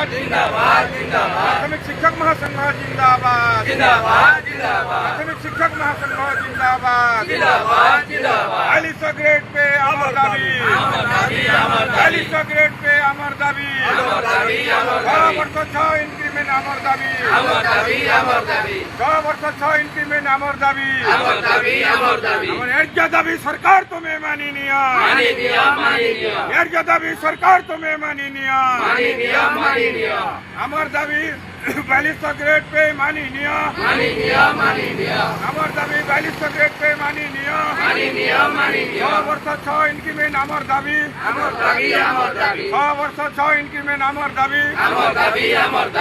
प्राथमिक शिक्षक महासंघ जिंदाबाद प्राथमिक शिक्षक महासंघ जिंदाबाद 4200 ग्रेड पे अमर दाबी 4200 ग्रेड पे अमर दाबी 6 वर्ष 6 इंक्रीमेंट अमर दाबी 6 वर्ष 6 इंक्रीमेंट अमर दाबी न्याय्य दाबी सरकार तुम्हें माननीय न्याय्य दाबी सरकार तुम्हें माननीय अमर दाबी 4200 ग्रेड पे माननीय अमर दाबी 4200 ग्रेड पे माननीय 6 वर्ष 6 इंक्रीमेंट अमर दाबी 6 वर्ष 6 इंक्रीमेंट अमर दाबी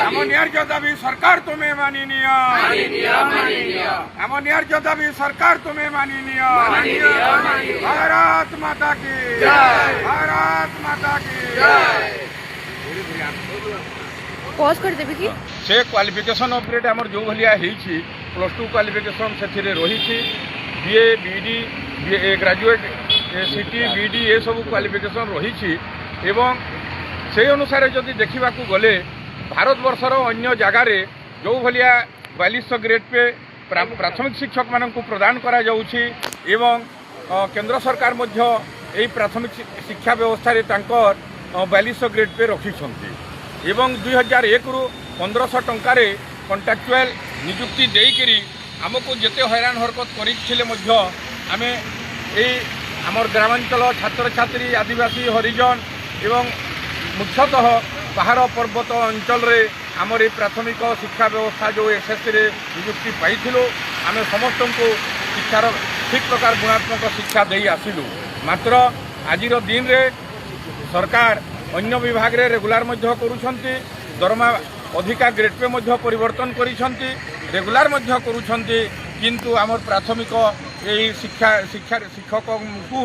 अमर न्याय्य दाबी सरकार तुम्हें माननीय अमर न्याय्य दाबी सरकार तुम्हें माननीय भारत माता की भारत माता की पॉज कर देबे की से क्वालिफिकेशन अपग्रेड आमर जो भलिया होईछि +2 क्वालिफिकेशन से रही बीए बीडी ग्रेजुएट सीटी बीडी ये सब क्वालिफिकेशन रही एवं से अनुसार जदि देखा गले भारतवर्षर अन्य जगार जो भलिया 4200 ग्रेड पे प्राथमिक शिक्षक मानक प्रदान करा जाउछि एवं केंद्र सरकार मध्य यही प्राथमिक शिक्षा व्यवस्था 4200 ग्रेड पे रखिछन्ति एवं 2001 रु 1500 टंकार कंट्राक्चुअल नियुक्ति देकरी आमको जिते हैरान हरकत करते आम आमर ग्रामांचल छात्र छात्री आदिवासी हरिजन एवं मुख्यतः पहाड़ पर्वत अंचल रे आमर ये प्राथमिक शिक्षा व्यवस्था जो एसएससी रे नियुक्ति पाइलु आम समस्त को शिक्षार ठीक प्रकार गुणात्मक शिक्षा दे आसिलु मात्र आज दिन रे सरकार अन्य विभाग रे रेगुलार मध्य करूछंती दरमा अधिका ग्रेड पे मध्य परिवर्तन करिछंती रेगुलार मध्य करूछंती किंतु आमर प्राथमिक यही शिक्षक को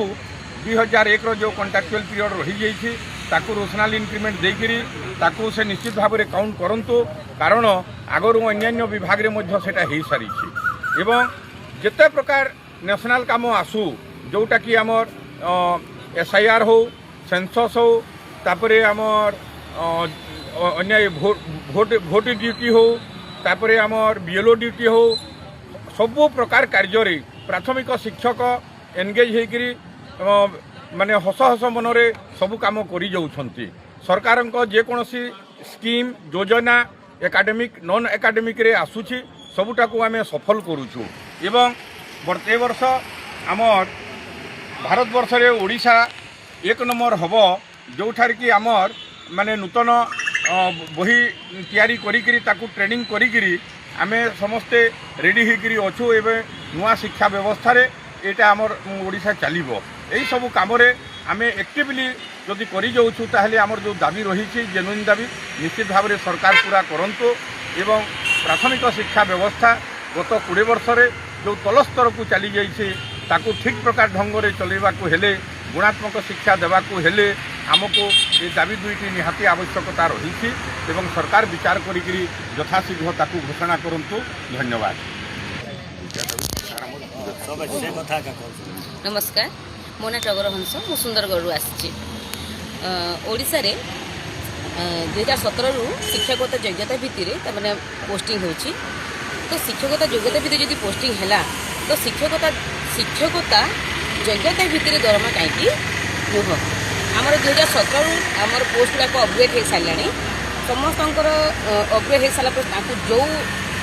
2001 रो जो कंट्राक्चुअल पीरियड रही जाइछि ताकू रोशनाल इंक्रीमेंट देकरी ताकू से निश्चित भाव में काउंट करंतु कारण आगरू अन्य विभाग रे मध्य सेटा हो सारी एवं जिते प्रकार नेशनल काम आसू जोटा कि आमर SIR हो सेंसस हो तापरे आमर अन्य भोट ड्यूटी हो तापरे आमर BLO ड्यूटी हो सबु प्रकार कार्य प्राथमिक शिक्षक एनगेज होकरी माने हस हस मनरे सबु काम करी जाउछंती सरकार जेकोसी स्कीम योजना एकाडेमिक नॉन एकाडेमिक रे आसुची सबुटा को आम सफल करूछु एवं वर्ते वर्ष आमर भारतवर्ष रे ओडिशा 1 नंबर हब जोठार कि आमर माने नूतन बही तैयारी करी ताकू ट्रेनिंग करी आमे समस्ते रेडी होकरी अच्छु एवं नुआ शिक्षा व्यवस्था रे एटा आमर ओडिशा चलिबो यही सब काम आमे एक्टिवली जदि करि जाउछु ताहले आमर जो दाबी रही जेन्युइन दाबी निश्चित भाव में सरकार पूरा करंतु एवं प्राथमिक शिक्षा व्यवस्था गत 20 वर्ष रे जो तल स्तर को चली जाइए ताकू ठीक प्रकार ढंग से चलैबा को हेले गुणात्मक शिक्षा देवा को हेले आमको ये दाबी दुईटी निहाती आवश्यकता रही एवं सरकार विचार करी यथाशीघ्र ताकू घोषणा करंतु धन्यवाद। नमस्कार मो ना टगर हंस मु सुंदरगढ़ आसी ओडिशा रे 2017 रु शिक्षागत योग्यता भित्ति मैंने पोस्टिंग होची तो शिक्षकता योग्यता भित्ति जदि पोस्टिंग हैला तो शिक्षकता योग्यता भित्ति दरमा कहीं नुह आमर 2017 रु आमर पोस्ट गुड़ाक अपग्रेड हो सारा समस्त अपग्रेड हो सारा जो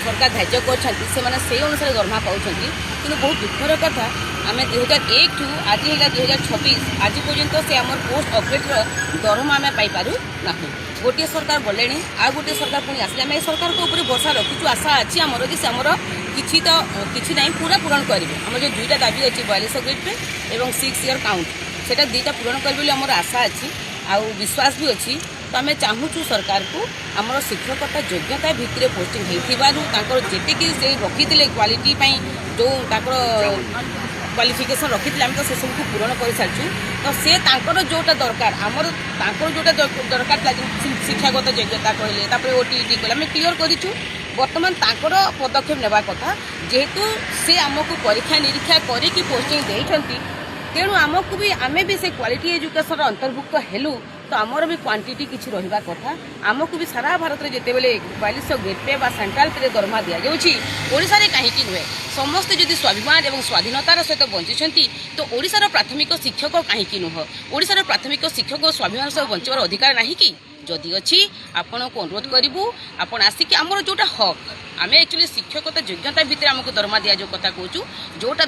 सरकार धार्य कर अनुसार दरमा पाँच कि बहुत दुखर कथा आम 2001 ठू आज है 2026 आज पर्यंत से आम पोस्ट अपग्रेड दरमा आम पाइपारू ना गोटे सरकार गले आ गोटे सरकार पुणी आसे आम सरकार को ऊपर भरोसा रखीचु आशा अच्छी आमर कि आमर किसी तो किसी ना पूरा पूरण करेंगे आम जो दुईटा दाबी अच्छी 4200 ग्रेड पे और 6 ईयर काउंट से दुईटा पूरण करेंगे आमर आशा अच्छी आउ विश्वास भी अच्छी तो आम चाहूँ सरकार को आमर शिक्षकता योग्यता भित्तिर पोस्टिंग होती जेतिकी से रखी क्वालिटी जो क्वालिफिकेशन रखी आम तो से सबको पूरण कर सारी तो से जोटा दरकार आमर जोटा दरकार शिक्षागत योग्यता कहले OTET कहले आम क्लीयर करूँ बर्तमान पदक्षेप नेबा कथा जेहेतु से आमको परीक्षा निरीक्षा करके पोस्टिंग देइछंती तेणु आमको भी आमे भी से क्वालिटी एजुकेशन अंतर्भुक्त हेलु तो आमर भी क्वांटिटी किसी रहा कथा आमको भी सारा भारत में जितेबले 4200 ग्रेड पे सेंट्राल पे दरमा दि जाऊँगी ओडिशा रे कहीं नुहे समस्ते जदि स्वाभिमान और स्वाधीनतार सहित बंचुंट तो ओडिशार प्राथमिक शिक्षक कहीं नुह ओडिशार प्राथमिक शिक्षक स्वाभिमान सहित बंचवार अधिकार नहीं कि जदि अच्छी आपण को अनुरोध करूँ आपण आसिक आमर जोटा हक आम एक्चुअली शिक्षकता योग्यता भितर आमको दरमा दि जो कथा कहूँ जोटा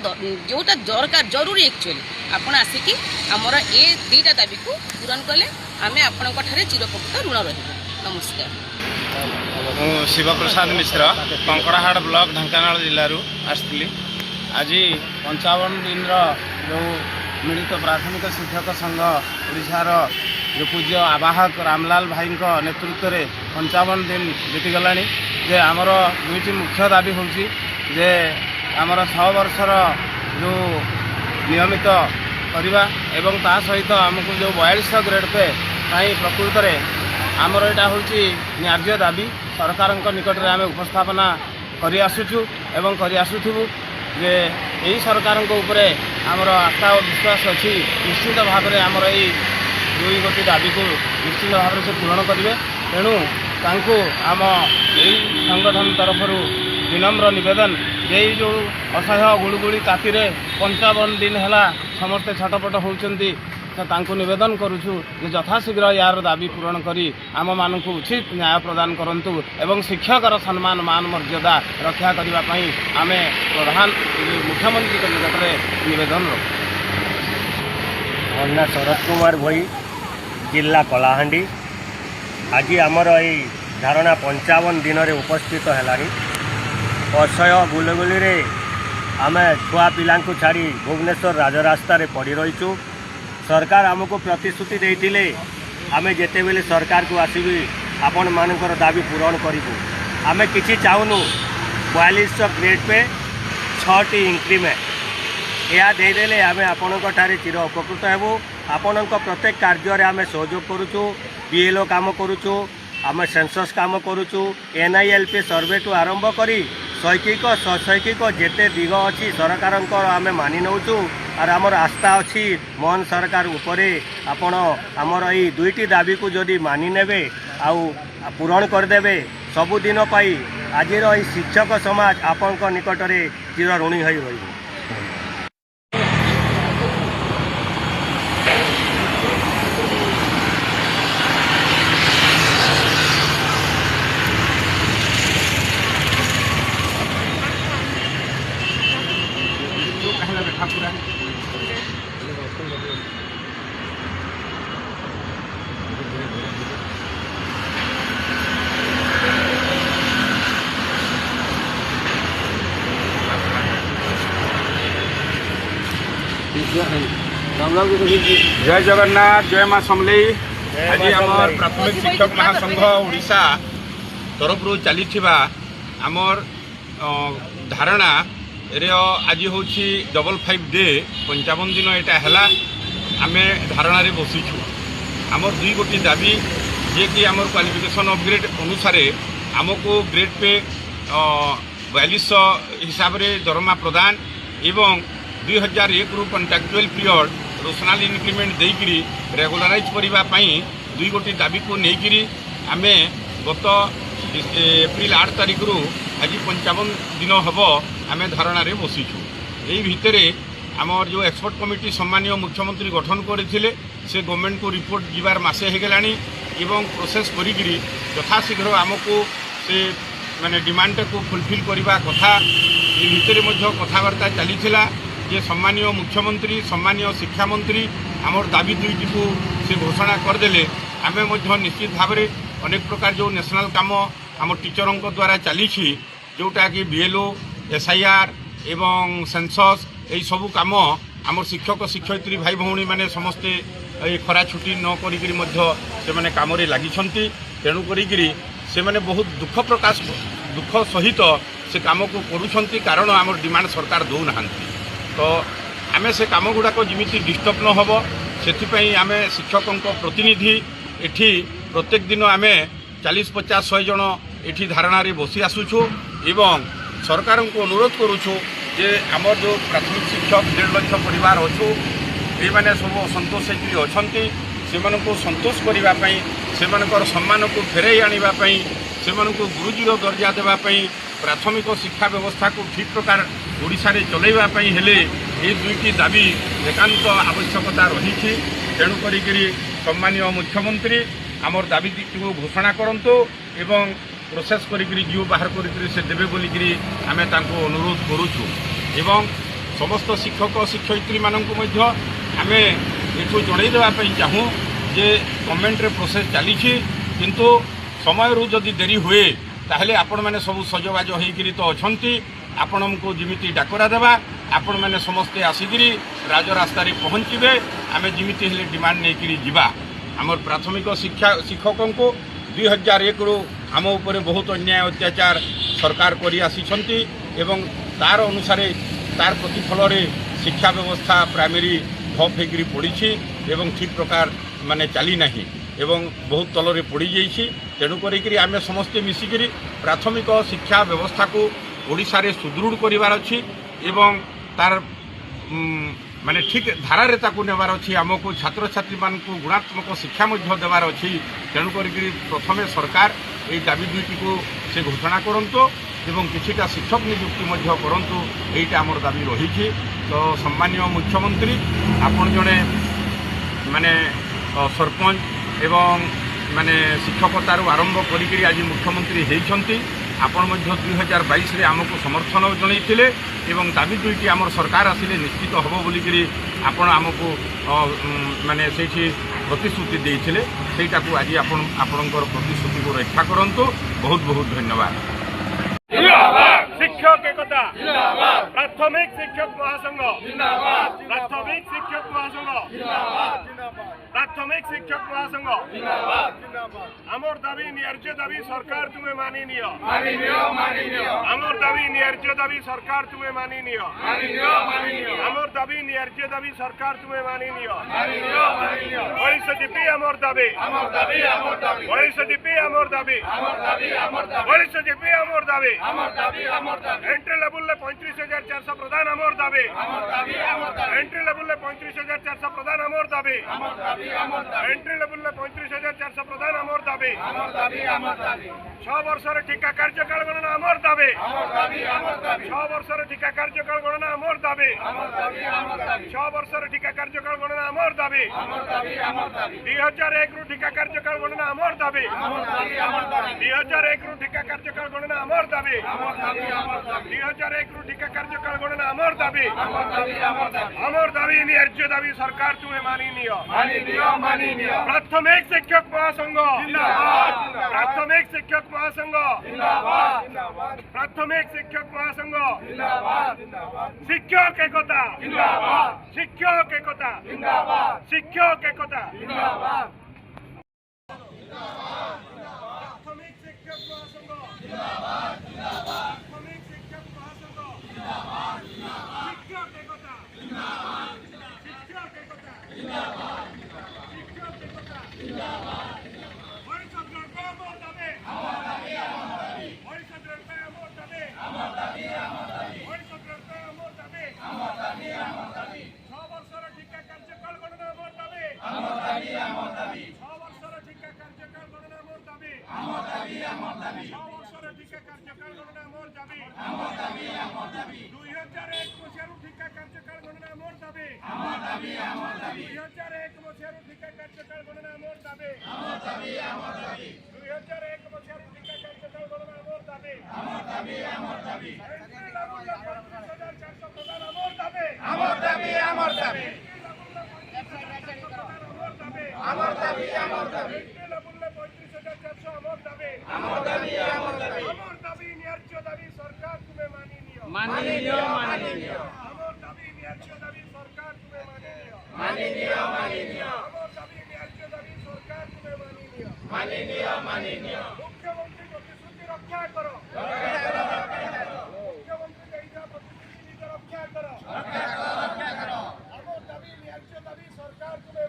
जोटा दरकार जरूरी एक्चुअली आपण आसिक आमर ए दुईटा दाबी को पूरण कले आम आपण चिरपकृत ऋण रही। नमस्कार। शिवप्रसाद मिश्र कंकड़ाहाड़ ब्लॉक ढेंकानाल जिलूर आसती आज 55 दिन जो मिलित प्राथमिक शिक्षक संघ ओडिशार जो पूज्य आवाहक रामलाल भाई नेतृत्व में 55 दिन बीतीगला जे आमर दुईटी मुख्य दाबी होची जे आमर 6 वर्षर जो नियमित करवा एवं ता सहित आमको जो 4200 ग्रेड पे कहीं प्रकृत में आमर यहाँ हूँ न्याज्य दाबी सरकार निकट में आम उपस्थापना कर आसुचु एवं कर आसुथु जे यही सरकार आमर आस्था और विश्वास अच्छी निश्चित भाव में आमर यही दुई गोटी दाबी को निश्चित भाव से पूरण करेंगे तेणु तांको आम यही संगठन तरफ विनम्र निवेदन ये जो असह्य गुड़गुड़ी ताती 55 दिन है समस्ते छटपट होती तांको निवेदन करुछु जे यथाशीघ्र यार दाबी पूरण करी आम मानक उचित न्याय प्रदान करंतु एवं शिक्षकर सम्मान मान मर्यादा रक्षा करने आम प्रधान मुख्यमंत्री के निकट में निवेदन अन्ना शरद कुमार भई जिला कलाहांडी आज आमर यही धारणा 55 दिन में उपस्थित है असह्य गुलगुली रे आम छुआ पिला छाड़ी भुवनेश्वर राजरास्ता पड़ी रहीचु सरकार आमको प्रतिश्रुति देते आम जिते बेले सरकार को आसबि आपण मानकर दाबी पूरण करूँ आम कि चाहूनु 4200 ग्रेड पे 6टी इंक्रीमेंट यह देदेले आम आपण चिर उपकृत हेबू आपण प्रत्येक कार्य आम सहयोग करुचु बीएलओ काम करुचु आम सेंसस काम करुचु NILP सर्वे टू आरंभ करी शैक्षिक सशैक्षिक जेते दिग अच्छी सरकार आम मानि नौचु और आमर आस्था अच्छी मोहन सरकार उपरे आपण आमर यही दुईटी दाबी को जदि मानि नेबे आउ पूरण करदेबे सबुदिन पाई आज शिक्षक समाज आपण निकट में चिर ऋणी होई रहिबो। जय जगन्नाथ जय माँ समलेई। आज आमर प्राथमिक शिक्षक महासंघ ओडिशा तरफ चली आमर धारणा आज हूँ 55 डे 55 दिन यहाँ है आम धारणा बसीचु आमर दुई गोटी दाबी जे कि आमर क्वालिफिकेशन अपग्रेड अनुसार आमको ग्रेड पे 4200 हिसाब से दरमा प्रदान एवं 2001 रु कंट्राक्चुअल पीरियड रोशनाल इंक्रीमेंट देकरी रेगुलाराइज करने दुई गोटी दाबी को लेकर आम गत एप्रिल 8 तारिख रु आज 55 दिन हम आम धारणा बसीचु यही भितर आमर जो एक्सपर्ट कमिटी सम्मानीय मुख्यमंत्री गठन करते से गवर्नमेंट को रिपोर्ट जीवार मासे होगलानी एवं प्रोसेस करी यथाशीघ्र आमको से माने डिमांड को फुलफिल करने कथा ये भितर कथबार्ता चली जे सम्मानीय मुख्यमंत्री सम्मानीय शिक्षा मंत्री आमर दाबी दुईटी को से घोषणा करदे आम निश्चित भाव में अनेक प्रकार जो नेशनल काम आम टीचरों द्वारा चली जोटा कि BLO SIR एवं सेंसस यही सबू कम आम शिक्षक शिक्षयित्री भाई भौणी मैंने समस्ते ये खरा छुट्टी न करी काम लगी तेणुक से मैंने बहुत दुख प्रकाश दुख सहित से कम को करुँच कारण आम डिमांड सरकार दौना तो आम से कम गुड़ाक जमी डिस्टर्ब न हम से आम शिक्षकों प्रतिनिधि एठी प्रत्येक दिन आम 40-50-100 जन एठी धारणा बसी आसुचु एवं सरकार को अनुरोध करुचु जे आमर जो प्राथमिक शिक्षक 1.5 लाख परिवार अच्छु ये सब असंतोष अच्छा ସେମାନଙ୍କୁ ସନ୍ତୋଷ କରିବା ପାଇଁ, ସେମାନଙ୍କର ସମ୍ମାନକୁ ଫେରାଇ ଆଣିବା ପାଇଁ, ସେମାନଙ୍କୁ ଗୁରୁଜୀର ଦର୍ଜା ଦେବା ପାଇଁ, ପ୍ରାଥମିକ ଶିକ୍ଷା ବ୍ୟବସ୍ଥାକୁ ଠିକ୍ ପ୍ରକାର ଓଡ଼ିଶାରେ ଚଲାଇବା ପାଇଁ ହେଲେ এই দুইটি দাবি একান্ত আবশ্যকতা রয়েছে। তেণু করিকি সম্মানীয় মুখ্যমন্ত্রী আমার দাবিটি ঘোষণা করতু এবং প্রসেস করিকি জিও বাহার করিকি সে দেবে বলিকি আমি তাঁকু অনুরোধ করুছু এবং সমস্ত শিক্ষক শিক্ষয়িত্রী মানুষ আমি এটু জনাই দেওয়া চাহু যে গভর্নমেন্টরে প্রসেস চালিছি কিন্তু সময়রু যদি দেরি হুয়ে তাহলে আপন মানে সবু সজবাজ হয়েকি তো অনেক ଆପଣଙ୍କୁ ଯେମିତି ଡାକରା ଦେବା, ଆପଣମାନେ ସମସ୍ତେ ଆସିକିରି ରାଜରାସ୍ତାରେ ପହଞ୍ଚିବେ, ଆମେ ଯେମିତି ହେଲେ ଡିମାଣ୍ଡ ନେଇକିରି ଯିବା। ଆମର ପ୍ରାଥମିକ ଶିକ୍ଷକଙ୍କୁ 2001ରୁ ଆମ ଉପରେ ବହୁତ ଅନ୍ୟାୟ ଅତ୍ୟାଚାର ସରକାର କରି ଆସିଛନ୍ତି ଏବଂ ତାର ଅନୁସାରେ ତାର ପ୍ରତିଫଳରେ ଶିକ୍ଷା ବ୍ୟବସ୍ଥା ପ୍ରାଇମେରୀ ଠପ୍ ହେଇକିରି ପଡ଼ିଛି ଏବଂ ଠିକ୍ ପ୍ରକାର ମାନେ ଚାଲି ନାହିଁ ଏବଂ ବହୁତ ତଳରେ ପଡ଼ିଯାଇଛି। ତେଣୁ କରିକିରି ଆମେ ସମସ୍ତେ ମିଶିକିରି ପ୍ରାଥମିକ ଶିକ୍ଷା ବ୍ୟବସ୍ଥାକୁ ଓଡ଼ିଶାରେ ସୁଦୃଢ଼ କରିବାର ଅଛି ଏବଂ ତାର ମାନେ ଠିକ୍ ଧାରାରେ ତାକୁ ନେବାର ଅଛି। ଆମକୁ ଛାତ୍ରଛାତ୍ରୀମାନଙ୍କୁ ଗୁଣାତ୍ମକ ଶିକ୍ଷା ମଧ୍ୟ ଦେବାର ଅଛି। ତେଣୁ କରିକି ପ୍ରଥମେ ସରକାର ଏହି ଦାବି ଦୁଇଟିକୁ ସେ ଘୋଷଣା କରନ୍ତୁ ଏବଂ କିଛିଟା ଶିକ୍ଷକ ନିଯୁକ୍ତି ମଧ୍ୟ କରନ୍ତୁ। ଏଇଟା ଆମର ଦାବି ରହିଛି। ତ ସମ୍ମାନୀୟ ମୁଖ୍ୟମନ୍ତ୍ରୀ, ଆପଣ ଜଣେ ମାନେ ସରପଞ୍ଚ ଏବଂ ମାନେ ଶିକ୍ଷକତାରୁ ଆରମ୍ଭ କରିକି ଆଜି ମୁଖ୍ୟମନ୍ତ୍ରୀ ହେଇଛନ୍ତି। ଆପଣ ମଧ୍ୟ 2022ରେ ଆମକୁ ସମର୍ଥନ ଜଣାଇଥିଲେ ଏବଂ ଦାବି ଦୁଇଟି ଆମର ସରକାର ଆସିଲେ ନିଶ୍ଚିତ ହେବ ବୋଲିକିରି ଆପଣ ଆମକୁ ମାନେ ସେଇଠି ପ୍ରତିଶ୍ରୁତି ଦେଇଥିଲେ। ସେଇଟାକୁ ଆଜି ଆପଣଙ୍କର ପ୍ରତିଶ୍ରୁତିକୁ ରକ୍ଷା କରନ୍ତୁ। ବହୁତ ବହୁତ ଧନ୍ୟବାଦ। शिक्षक एकता प्राथमिक शिक्षक महासंघ प्राथमिक शिक्षक महासंघ प्राथमिक शिक्षक महासंघ आमर दाबी न्याय्य दाबी सरकार तुम्हें मानी नियो आमर दाबी न्याय्य दाबी सरकार तुम्हें मानी नियो आमर दाबी न्याय्य दाबी सरकार तुम्हें मानी नियो ओडिशा जीपी आमर दाबी ओडिशा जीपी आमर दाबी ओडिशा जीपी आमर दाबी एंट्री लेवल 35,400 प्रदान आमर दाबी एंट्री लेवल 35,400 प्रदान आमर दाबी एंट्री लेवल 35,400 प्रदान आमर दाबी 6 वर्षर टीका कार्यकाल गणना आमर दाबी 6 वर्षर टीका कार्यकाल गणना आमर दाबी 6 वर्षर टीका कार्यकाल गणना आमर दाबी 2001 रु टीका कार्यकाल गणना आमर दाबी 2001 रु टीका कार्यकाल गणना आमर दाबी 2001 रु टीका कार्यकाल गणना आमर दाबी न्याय्य दाबी सरकार तुम्हें मानी नियो प्राथमिक शिक्षक महासंघ प्राथमिक शिक्षक महासंघ प्राथमिक शिक्षक महासंघ शिक्षक एकता शिक्षक एकता शिक्षक एकता प्राथमिक शिक्षक महासंघ प्राथमिक शिक्षक महासंघ शिक्षक एकता शिक्षक एकता शिक्षक एकता ओडिशा द्रव्य आमर दाबी ओडिशा द्रव्य आमर दाबी ओडिशा द्रव्य आमर दाबी 6 वर्षर टीका कार्यकाल गणना आमर दाबी 6 वर्षर टीका कार्यकाल गणना आमर दाबी 6 वर्षर टीका कार्यकाल गणना आमर दाबी 2001 मसीहारू टीका कार्यकाल गणना आमर दाबी 2001 मसीहारू टीका कार्यकाल गणना आमर दाबी 2001 मसीहारू टीका कार्यकाल गणना आमर दाबी एंट्री लेवल 35,400 प्रदान आमर दाबी आमर दाबी आमर दाबी एंट्री लेवल 35,400 आमर दाबी आमर दाबी न्याय्य दाबी सरकार तुम्हें मानी नियो आमर दाबी न्याय्य दाबी सरकार तुम्हें मानी नियो आमर दाबी न्याय्य दाबी सरकार तुम्हें मानी नियो मुख्यमंत्री प्रतिश्रुति रक्षा करो मुख्यमंत्री कहिदा प्रतिश्रुति रक्षा करो आमर दाबी न्याय्य दाबी सरकार तुम्हें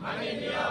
मानी नियो